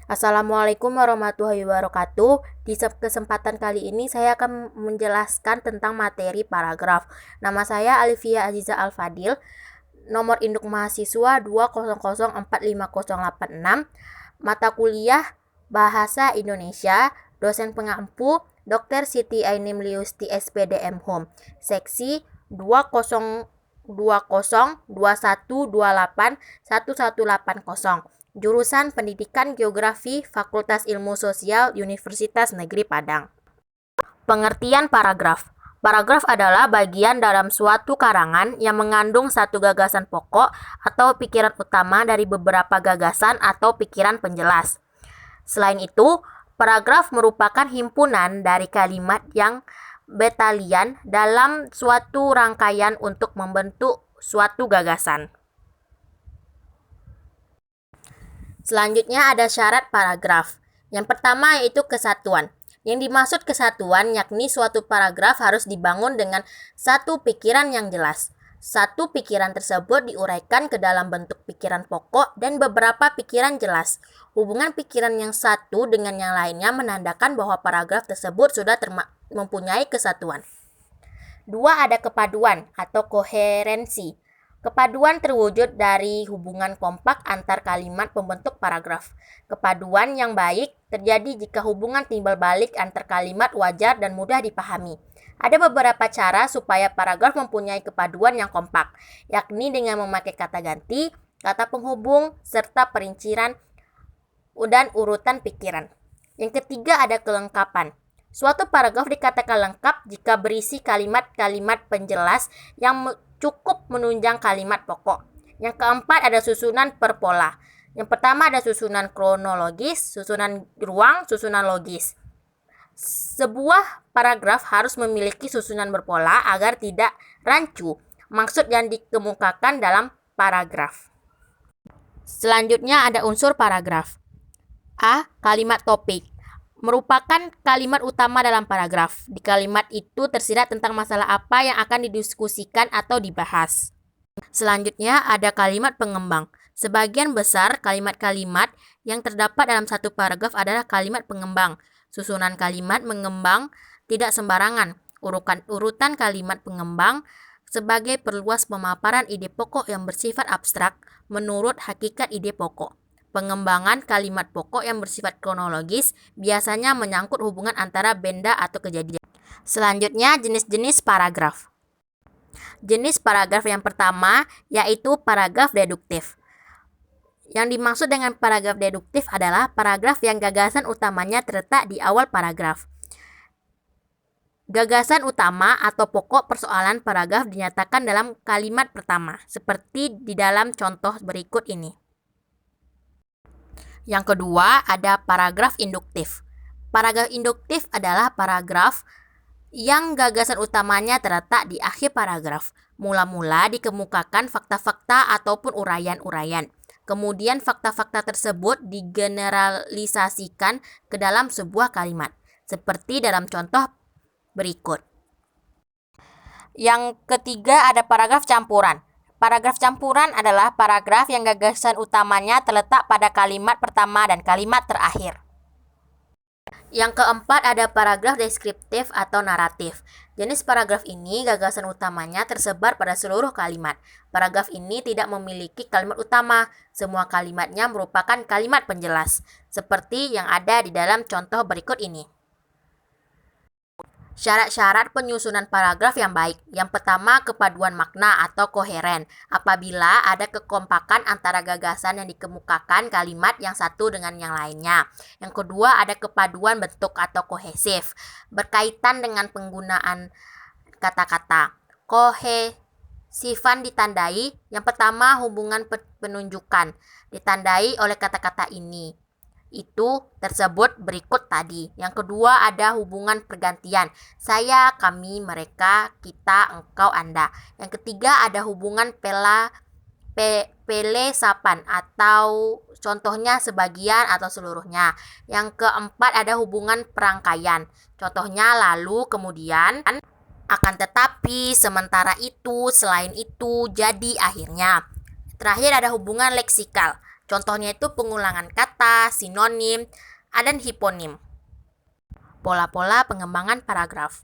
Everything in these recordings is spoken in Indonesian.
Assalamualaikum warahmatullahi wabarakatuh. Di kesempatan kali ini saya akan menjelaskan tentang materi paragraf. Nama saya Alifia Aziza Al-Fadil. Nomor induk mahasiswa 200450886. Mata kuliah Bahasa Indonesia. Dosen pengampu Dr. Siti Ainim Liusti SPDM Home. Seksi 202021281180. Jurusan Pendidikan Geografi Fakultas Ilmu Sosial Universitas Negeri Padang. Pengertian paragraf. Paragraf adalah bagian dalam suatu karangan yang mengandung satu gagasan pokok atau pikiran utama dari beberapa gagasan atau pikiran penjelas. Selain itu, paragraf merupakan himpunan dari kalimat yang bertalian dalam suatu rangkaian untuk membentuk suatu gagasan. Selanjutnya ada syarat paragraf. Yang pertama yaitu kesatuan. Yang dimaksud kesatuan yakni suatu paragraf harus dibangun dengan satu pikiran yang jelas. Satu pikiran tersebut diuraikan ke dalam bentuk pikiran pokok dan beberapa pikiran jelas. Hubungan pikiran yang satu dengan yang lainnya menandakan bahwa paragraf tersebut sudah mempunyai kesatuan. 2. Ada kepaduan atau koherensi. Kepaduan terwujud dari hubungan kompak antar kalimat pembentuk paragraf. Kepaduan yang baik terjadi jika hubungan timbal balik antar kalimat wajar dan mudah dipahami. Ada beberapa cara supaya paragraf mempunyai kepaduan yang kompak, yakni dengan memakai kata ganti, kata penghubung, serta perincian dan urutan pikiran. Yang ketiga ada kelengkapan. Suatu paragraf dikatakan lengkap jika berisi kalimat-kalimat penjelas yang cukup menunjang kalimat pokok. Yang keempat ada susunan per pola. Yang pertama ada susunan kronologis, susunan ruang, susunan logis. Sebuah paragraf harus memiliki susunan berpola agar tidak rancu maksud yang dikemukakan dalam paragraf. Selanjutnya ada unsur paragraf. A. Kalimat topik. Merupakan kalimat utama dalam paragraf. Di kalimat itu tersirat tentang masalah apa yang akan didiskusikan atau dibahas. Selanjutnya ada kalimat pengembang. Sebagian besar kalimat-kalimat yang terdapat dalam satu paragraf adalah kalimat pengembang. Susunan kalimat mengembang tidak sembarangan. Urutan kalimat pengembang sebagai perluas pemaparan ide pokok yang bersifat abstrak menurut hakikat ide pokok. Pengembangan kalimat pokok yang bersifat kronologis biasanya menyangkut hubungan antara benda atau kejadian. Selanjutnya, jenis-jenis paragraf. Jenis paragraf yang pertama yaitu paragraf deduktif. Yang dimaksud dengan paragraf deduktif adalah paragraf yang gagasan utamanya terletak di awal paragraf. Gagasan utama atau pokok persoalan paragraf dinyatakan dalam kalimat pertama, seperti di dalam contoh berikut ini. Yang kedua, ada paragraf induktif. Paragraf induktif adalah paragraf yang gagasan utamanya terletak di akhir paragraf. Mula-mula dikemukakan fakta-fakta ataupun uraian-uraian. Kemudian fakta-fakta tersebut digeneralisasikan ke dalam sebuah kalimat, seperti dalam contoh berikut. Yang ketiga, ada paragraf campuran. Paragraf campuran adalah paragraf yang gagasan utamanya terletak pada kalimat pertama dan kalimat terakhir. Yang keempat ada paragraf deskriptif atau naratif. Jenis paragraf ini gagasan utamanya tersebar pada seluruh kalimat. Paragraf ini tidak memiliki kalimat utama. Semua kalimatnya merupakan kalimat penjelas, seperti yang ada di dalam contoh berikut ini. Syarat-syarat penyusunan paragraf yang baik. Yang pertama, kepaduan makna atau koheren. Apabila ada kekompakan antara gagasan yang dikemukakan kalimat yang satu dengan yang lainnya. Yang kedua, ada kepaduan bentuk atau kohesif. Berkaitan dengan penggunaan kata-kata. Kohesifan ditandai. Yang pertama, hubungan penunjukan. Ditandai oleh kata-kata ini. Itu tersebut berikut tadi. Yang kedua ada hubungan pergantian. Saya, kami, mereka, kita, engkau, anda. Yang ketiga ada hubungan pelesapan atau contohnya sebagian atau seluruhnya. Yang keempat ada hubungan perangkaian. Contohnya lalu, kemudian, akan tetapi, sementara itu, selain itu, jadi, akhirnya. Terakhir ada hubungan leksikal. Contohnya itu pengulangan kata, sinonim, dan hiponim. Pola-pola pengembangan paragraf.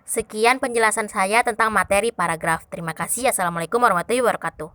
Sekian penjelasan saya tentang materi paragraf. Terima kasih. Assalamualaikum warahmatullahi wabarakatuh.